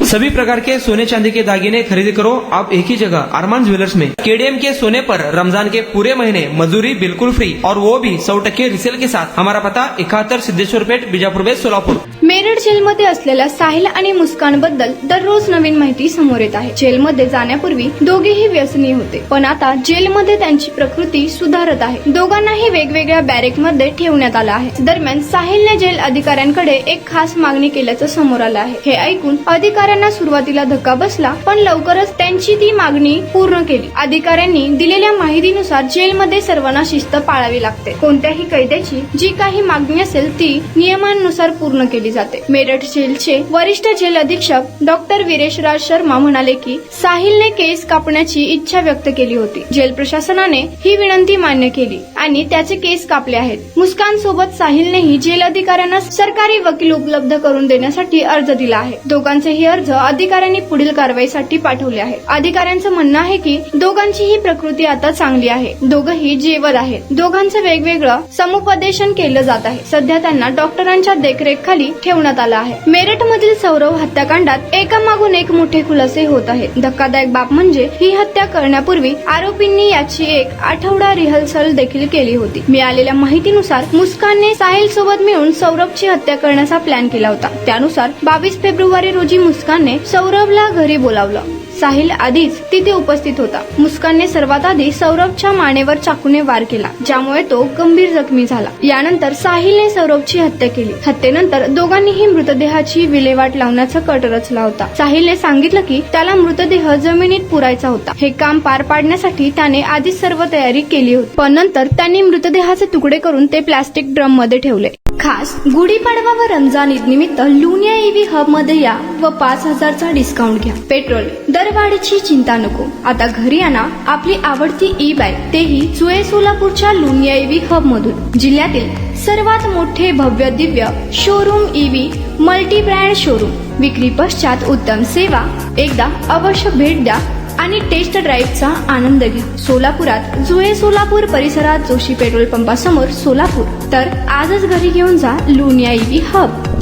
सभी प्रकार के सोने चांदी के दागिने खरीदी करो आप एक ही जगह अरमान ज्वेलर्स में। केडीएम के सोने पर रमजान के पूरे महीने मजदूरी बिल्कुल फ्री और वो भी 100% रिसेल के साथ। हमारा पता 71 सिद्धेश्वर पेठ, बीजापूर बेस, सोलापूर। मेरठ जेलमध्ये असलेल्या साहिल आणि मुस्कान बद्दल दररोज नवीन माहिती समोर येत आहे। जेलमध्ये जाण्यापूर्वी दोघेही व्यसनी होते, पण आता जेलमध्ये त्यांची प्रकृती सुधारत आहे। दोघांनाही वेगवेगळ्या बॅरेकमध्ये ठेवण्यात आलं आहे। दरम्यान साहिलने जेल अधिकाऱ्यांकडे एक खास मागणी केल्याचं समोर आलं आहे। हे ऐकून अधिकाऱ्यांना सुरुवातीला धक्का बसला, पण लवकरच त्यांची ती मागणी पूर्ण केली। अधिकाऱ्यांनी दिलेल्या माहितीनुसार जेलमध्ये सर्वांना शिस्त पाळावी लागते। कोणत्याही कैद्याची जी काही मागणी असेल ती नियमांनुसार पूर्ण केली जाते। मेरठ जेलचे वरिष्ठ जेल अधीक्षक डॉक्टर वीरेशराज शर्मा म्हणाले की साहिलने केस कापण्याची इच्छा व्यक्त केली होती। जेल प्रशासनाने ही विनंती मान्य केली आणि त्याचे केस कापले आहेत। मुस्कान सोबत साहिलनेही जेल अधिकाऱ्यांना सरकारी वकील उपलब्ध करून देण्यासाठी अर्ज दिला आहे। दोघांचेही अर्ज अधिकाऱ्यांनी पुढील कारवाईसाठी पाठवले आहेत। अधिकाऱ्यांचं म्हणणं आहे की दोघांचीही प्रकृती आता चांगली आहे। दोघंही जेवत आहेत। दोघांचं वेगवेगळं समुपदेशन केलं जात आहे। सध्या त्यांना डॉक्टरांच्या देखरेखीखाली ठेवण्यात आलं आहे। मेरठमधील सौरव हत्याकांडात एकामागून एक मोठे खुलासे होत आहेत। धक्कादायक बाब म्हणजे ही हत्या करण्यापूर्वी आरोपींनी याची एक आठवडा रिहर्सल देखील केली होती। मिळालेल्या माहितीनुसार मुस्कानने साहिल सोबत मिळून सौरभची हत्या करण्याचा प्लॅन केला होता। त्यानुसार 22 फेब्रुवारी रोजी मुस्कानने सौरभला घरी बोलावलं। साहिल आधीच तिथे उपस्थित होता। मुस्कानने सर्वात आधी सौरभच्या मानेवर चाकूने वार केला, ज्यामुळे तो गंभीर जखमी झाला। यानंतर साहिलने सौरभची हत्या केली। हत्येनंतर दोघांनीही मृतदेहाची विल्हेवाट लावण्याचा कट रचला होता। साहिलने सांगितलं की त्याला मृतदेह जमिनीत पुरायचा होता। हे काम पार पाडण्यासाठी त्याने आधीच सर्व तयारी केली होती, पण नंतर त्यांनी मृतदेहाचे तुकडे करून ते प्लास्टिक ड्रम मध्ये ठेवले। खास गुढीपाडवा व रमजान ईद निमित्त लुनिया ईव्ही हब मध्ये या व 5000चा डिस्काउंट घ्या। पेट्रोल दरवाढीची चिंता नको, आता घरी आणा आपली आवडती ई बाईक, तेही जुळे सोलापूरच्या लुनिया ईव्ही हब मधून। जिल्ह्यातील सर्वात मोठे भव्य Divya showroom EV multi brand showroom. विक्री पश्चात उत्तम सेवा, एकदा अवश्य भेट द्या आणि टेस्ट ड्राईव्हचा आनंद घ्या। सोलापुरात जुळे सोलापूर परिसरात जोशी पेट्रोल पंपासमोर सोलापूर। तर आजच घरी घेऊन जा लुनिया ईव्ही हब।